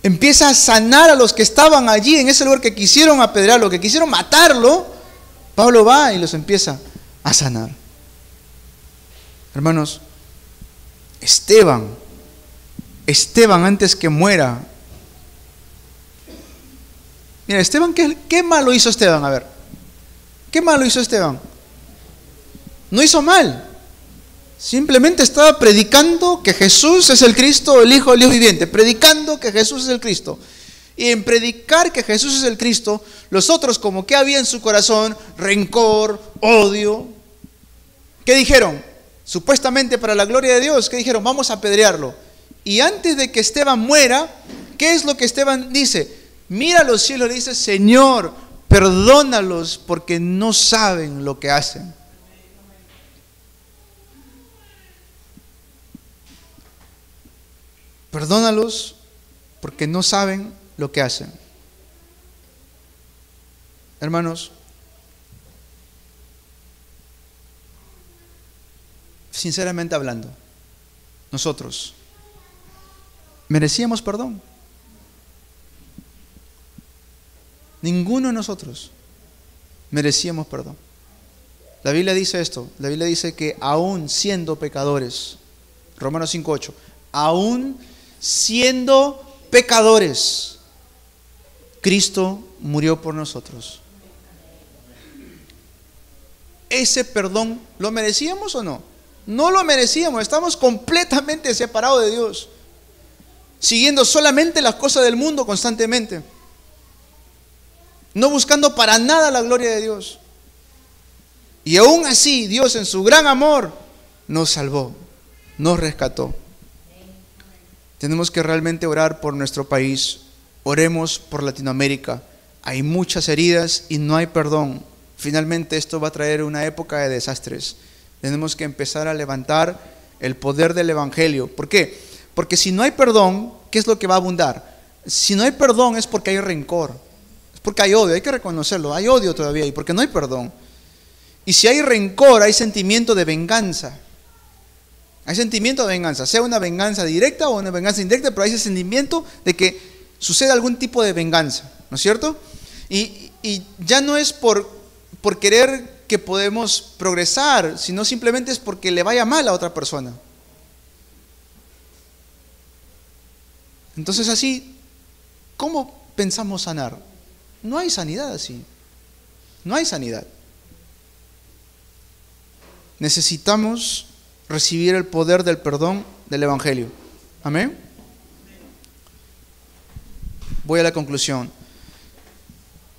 Empieza a sanar a los que estaban allí en ese lugar, que quisieron apedrearlo, que quisieron matarlo. Pablo va y los empieza a sanar. Hermanos, Esteban antes que muera. Mira, Esteban, ¿qué malo hizo Esteban? A ver, ¿qué malo hizo Esteban? No hizo mal. Simplemente estaba predicando que Jesús es el Cristo, el Hijo del Dios viviente. Predicando que Jesús es el Cristo. Y en predicar que Jesús es el Cristo, los otros, como que había en su corazón rencor, odio. ¿Qué dijeron? Supuestamente para la gloria de Dios, ¿qué dijeron? Vamos a apedrearlo. Y antes de que Esteban muera, ¿qué es lo que Esteban dice? Mira a los cielos y le dice: Señor, perdónalos porque no saben lo que hacen. Perdónalos porque no saben lo que hacen. Hermanos, sinceramente hablando, nosotros merecíamos perdón. Ninguno de nosotros merecíamos perdón. La Biblia dice esto, la Biblia dice que aún siendo pecadores, Romanos 5:8, aún siendo pecadores, Cristo murió por nosotros. ¿Ese perdón lo merecíamos o no? No lo merecíamos, estamos completamente separados de Dios, siguiendo solamente las cosas del mundo constantemente, no buscando para nada la gloria de Dios. Y aún así, Dios en su gran amor nos salvó, nos rescató. Tenemos que realmente orar por nuestro país. Oremos por Latinoamérica. Hay muchas heridas y no hay perdón. Finalmente esto va a traer una época de desastres. Tenemos que empezar a levantar el poder del evangelio. ¿Por qué? Porque si no hay perdón, ¿qué es lo que va a abundar? Si no hay perdón es porque hay rencor, es porque hay odio. Hay que reconocerlo, hay odio todavía y porque no hay perdón. Y si hay rencor, hay sentimiento de venganza. Hay sentimiento de venganza, sea una venganza directa o una venganza indirecta, pero hay ese sentimiento de que sucede algún tipo de venganza, ¿no es cierto? Y ya no es por querer que podemos progresar, sino simplemente es porque le vaya mal a otra persona. Entonces así, ¿cómo pensamos sanar? No hay sanidad así, no hay sanidad. Necesitamos recibir el poder del perdón del evangelio. Amén. Voy a la conclusión.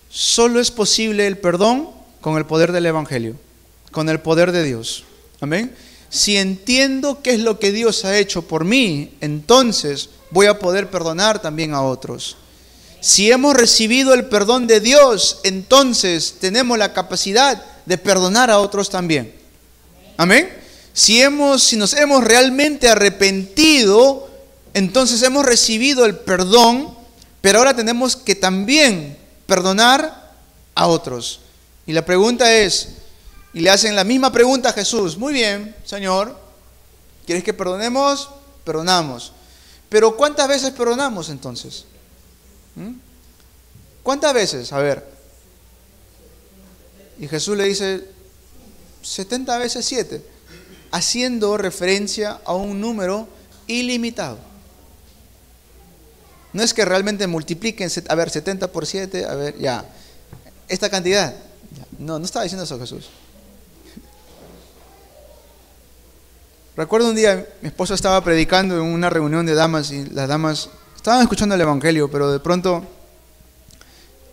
Solo es posible el perdón con el poder del evangelio, con el poder de Dios. Amén. Si entiendo qué es lo que Dios ha hecho por mí, entonces voy a poder perdonar también a otros. Si hemos recibido el perdón de Dios, entonces tenemos la capacidad de perdonar a otros también. Amén. Si nos hemos realmente arrepentido, entonces hemos recibido el perdón, pero ahora tenemos que también perdonar a otros. Y la pregunta es, y le hacen la misma pregunta a Jesús: muy bien, Señor, ¿quieres que perdonemos? Perdonamos. Pero ¿cuántas veces perdonamos entonces? ¿Cuántas veces? A ver. Y Jesús le dice 70 veces 7. Haciendo referencia a un número ilimitado. No es que realmente multipliquen, a ver, 70 por 7, a ver, ya, esta cantidad. No, no estaba diciendo eso Jesús. Recuerdo un día, mi esposa estaba predicando en una reunión de damas y las damas estaban escuchando el Evangelio, pero de pronto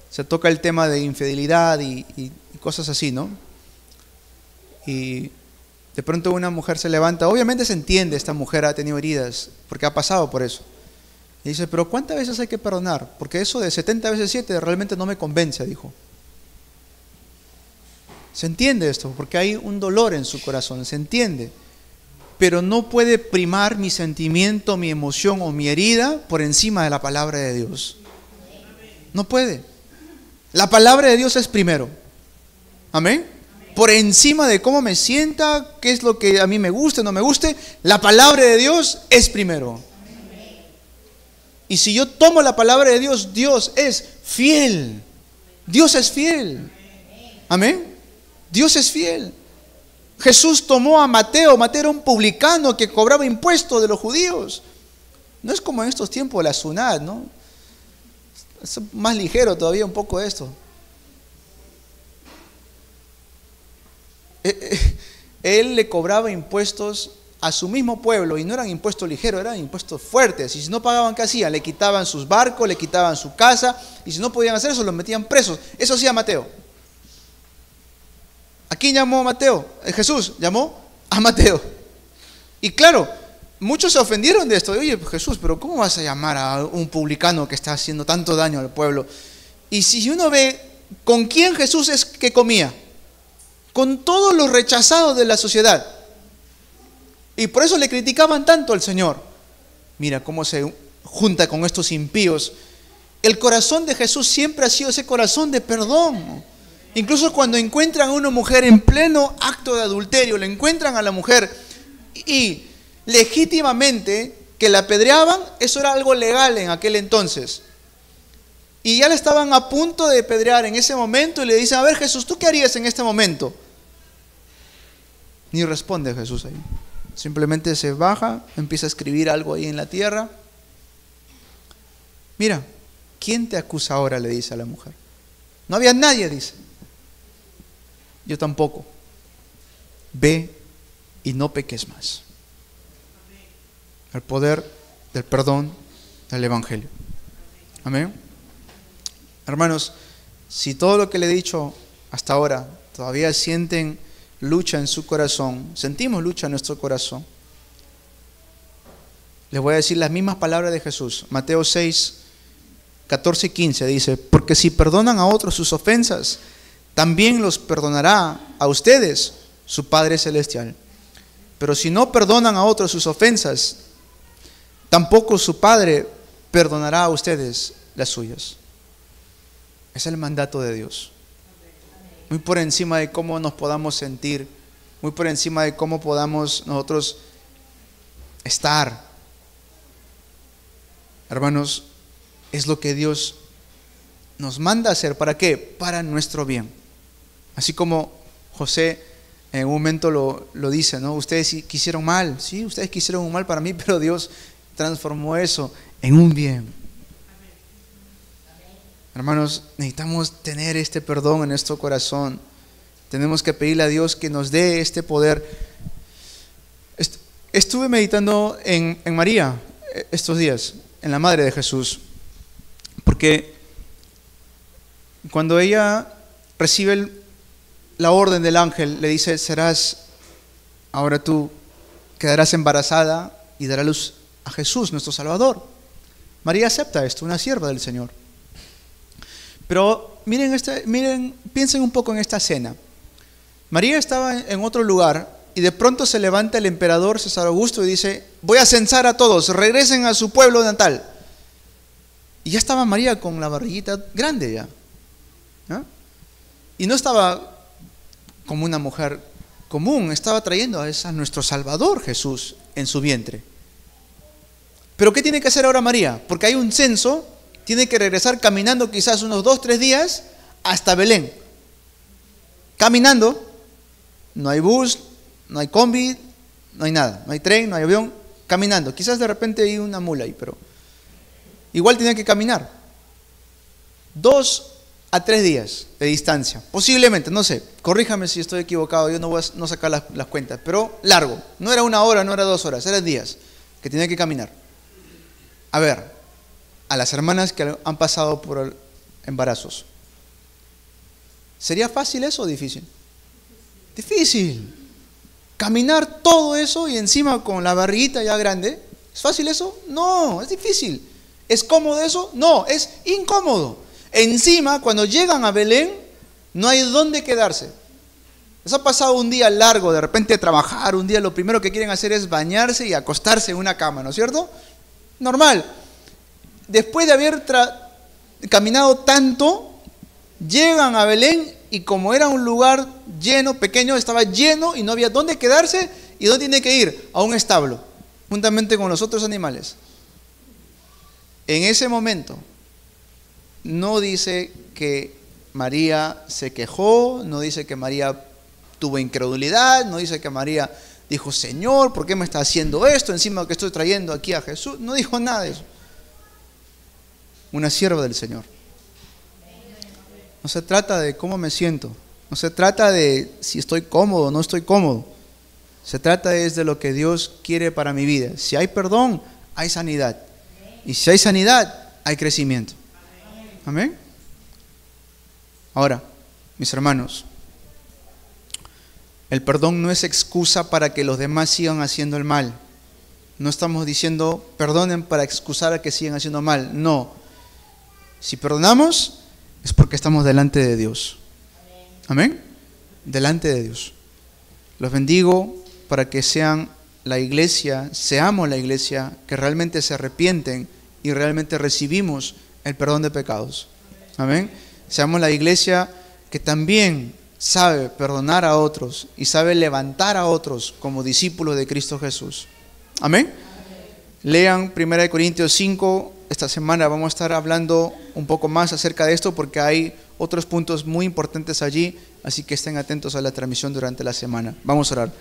se toca el tema de infidelidad y cosas así, ¿no? Y de pronto una mujer se levanta, obviamente se entiende, esta mujer ha tenido heridas, porque ha pasado por eso. Y dice, pero ¿cuántas veces hay que perdonar? Porque eso de 70 veces 7 realmente no me convence, dijo. Se entiende esto, porque hay un dolor en su corazón, se entiende. Pero no puede primar mi sentimiento, mi emoción o mi herida por encima de la palabra de Dios. No puede. La palabra de Dios es primero. Amén. Por encima de cómo me sienta, qué es lo que a mí me guste o no me guste, la palabra de Dios es primero. Y si yo tomo la palabra de Dios, Dios es fiel. Dios es fiel. Amén. Dios es fiel. Jesús tomó a Mateo. Mateo era un publicano que cobraba impuestos de los judíos. No es como en estos tiempos de la SUNAT, ¿no? Es más ligero todavía un poco esto. Él le cobraba impuestos a su mismo pueblo, y no eran impuestos ligeros, eran impuestos fuertes. Y si no pagaban, ¿qué hacían? Le quitaban sus barcos, le quitaban su casa, y si no podían hacer eso, los metían presos. Eso hacía Mateo. ¿A quién llamó Mateo? Jesús llamó a Mateo. Y claro, muchos se ofendieron de esto. Oye, Jesús, pero ¿cómo vas a llamar a un publicano que está haciendo tanto daño al pueblo? Y si uno ve con quién Jesús es que comía, con todos los rechazados de la sociedad. Y por eso le criticaban tanto al Señor. Mira cómo se junta con estos impíos. El corazón de Jesús siempre ha sido ese corazón de perdón. Incluso cuando encuentran a una mujer en pleno acto de adulterio, le encuentran a la mujer y legítimamente que la apedreaban, eso era algo legal en aquel entonces. Y ya le estaban a punto de apedrear en ese momento y le dicen, a ver Jesús, ¿tú qué harías en este momento? Ni responde Jesús ahí. Simplemente se baja, empieza a escribir algo ahí en la tierra. Mira, ¿quién te acusa ahora? Le dice a la mujer. No había nadie, dice. Yo tampoco. Ve y no peques más. El poder del perdón del Evangelio. Amén. Hermanos, si todo lo que le he dicho hasta ahora todavía sienten lucha en su corazón, sentimos lucha en nuestro corazón, les voy a decir las mismas palabras de Jesús. Mateo 6, 14 y 15 dice, porque si perdonan a otros sus ofensas, también los perdonará a ustedes su Padre Celestial. Pero si no perdonan a otros sus ofensas, tampoco su Padre perdonará a ustedes las suyas. Es el mandato de Dios. Muy por encima de cómo nos podamos sentir, muy por encima de cómo podamos nosotros estar. Hermanos, es lo que Dios nos manda a hacer. ¿Para qué? Para nuestro bien. Así como José en un momento lo dice, ¿no? Ustedes quisieron mal, sí, ustedes quisieron un mal para mí, pero Dios transformó eso en un bien. Hermanos, necesitamos tener este perdón en nuestro corazón. Tenemos que pedirle a Dios que nos dé este poder. Estuve meditando en María estos días, en la Madre de Jesús, porque cuando ella recibe la orden del ángel, le dice, ahora tú quedarás embarazada y darás luz a Jesús, nuestro Salvador. María acepta esto, una sierva del Señor. Pero miren, piensen un poco en esta escena. María estaba en otro lugar y de pronto se levanta el emperador César Augusto y dice, voy a censar a todos, regresen a su pueblo natal. Y ya estaba María con la barriguita grande ya, ¿no? Y no estaba como una mujer común, estaba trayendo a nuestro Salvador Jesús en su vientre. Pero ¿qué tiene que hacer ahora María? Porque hay un censo. Tiene que regresar caminando quizás unos 2-3 días hasta Belén. Caminando, no hay bus, no hay combi, no hay nada, no hay tren, no hay avión, caminando. Quizás de repente hay una mula ahí, pero igual tenía que caminar. 2 a 3 días de distancia, posiblemente, no sé, corríjame si estoy equivocado, yo no voy a sacar las cuentas, pero largo, no era 1 hora, no era 2 horas, eran días que tenía que caminar. A ver, a las hermanas que han pasado por embarazos, ¿sería fácil eso o difícil? Difícil. Caminar todo eso y encima con la barriguita ya grande, ¿es fácil eso? No, es difícil. ¿Es cómodo eso? No, es incómodo. Encima, cuando llegan a Belén, no hay dónde quedarse. Les ha pasado un día largo, de repente trabajar, un día lo primero que quieren hacer es bañarse y acostarse en una cama, ¿no es cierto? Normal. Después de haber caminado tanto, llegan a Belén y como era un lugar lleno, pequeño, estaba lleno y no había dónde quedarse, ¿y dónde tiene que ir? A un establo, juntamente con los otros animales. En ese momento, no dice que María se quejó, no dice que María tuvo incredulidad, no dice que María dijo, Señor, ¿por qué me está haciendo esto? Encima que estoy trayendo aquí a Jesús. No dijo nada de eso. Una sierva del Señor. No se trata de cómo me siento, no se trata de si estoy cómodo o no estoy cómodo. Se trata de lo que Dios quiere para mi vida. Si hay perdón, hay sanidad. Y si hay sanidad, hay crecimiento. Amén. Ahora, mis hermanos, el perdón no es excusa para que los demás sigan haciendo el mal. No estamos diciendo perdonen para excusar a que sigan haciendo mal. No. Si perdonamos, es porque estamos delante de Dios. Amén. Delante de Dios. Los bendigo para que sean la iglesia, seamos la iglesia que realmente se arrepienten y realmente recibimos el perdón de pecados. Amén. Seamos la iglesia que también sabe perdonar a otros y sabe levantar a otros como discípulos de Cristo Jesús. Amén. Lean 1 Corintios 5. Esta semana vamos a estar hablando un poco más acerca de esto porque hay otros puntos muy importantes allí, así que estén atentos a la transmisión durante la semana. Vamos a orar.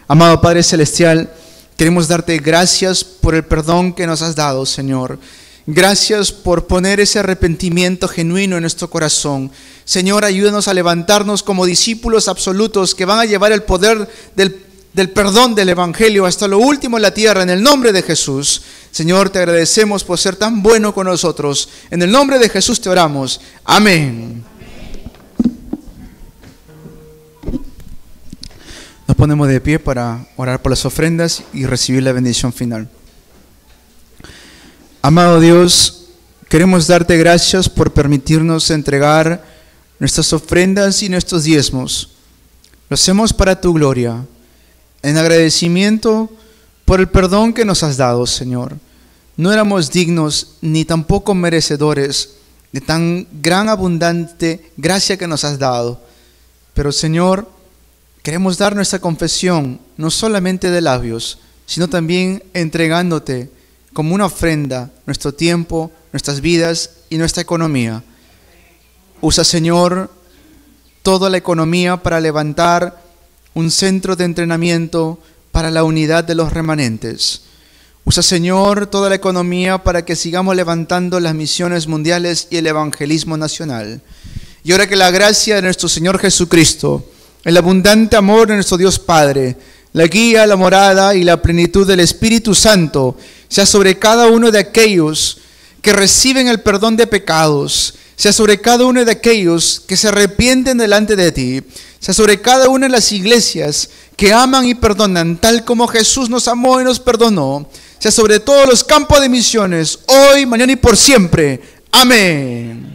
Amado Padre Celestial, queremos darte gracias por el perdón que nos has dado, Señor. Gracias por poner ese arrepentimiento genuino en nuestro corazón. Señor, ayúdanos a levantarnos como discípulos absolutos que van a llevar el poder del perdón del Evangelio hasta lo último en la tierra, en el nombre de Jesús. Señor, te agradecemos por ser tan bueno con nosotros. En el nombre de Jesús te oramos. Amén. Nos ponemos de pie para orar por las ofrendas y recibir la bendición final. Amado Dios, queremos darte gracias por permitirnos entregar nuestras ofrendas y nuestros diezmos. Lo hacemos para tu gloria, en agradecimiento por el perdón que nos has dado, Señor. No éramos dignos ni tampoco merecedores de tan gran abundante gracia que nos has dado. Pero, Señor, queremos dar nuestra confesión, no solamente de labios, sino también entregándote como una ofrenda nuestro tiempo, nuestras vidas y nuestra economía. Usa, Señor, toda la economía para levantar un centro de entrenamiento para la unidad de los remanentes. Usa, Señor, toda la economía para que sigamos levantando las misiones mundiales y el evangelismo nacional. Y ahora que la gracia de nuestro Señor Jesucristo, el abundante amor de nuestro Dios Padre, la guía, la morada y la plenitud del Espíritu Santo sea sobre cada uno de aquellos que reciben el perdón de pecados, sea sobre cada uno de aquellos que se arrepienten delante de ti, sea sobre cada una de las iglesias que aman y perdonan, tal como Jesús nos amó y nos perdonó, sea sobre todos los campos de misiones, hoy, mañana y por siempre. Amén.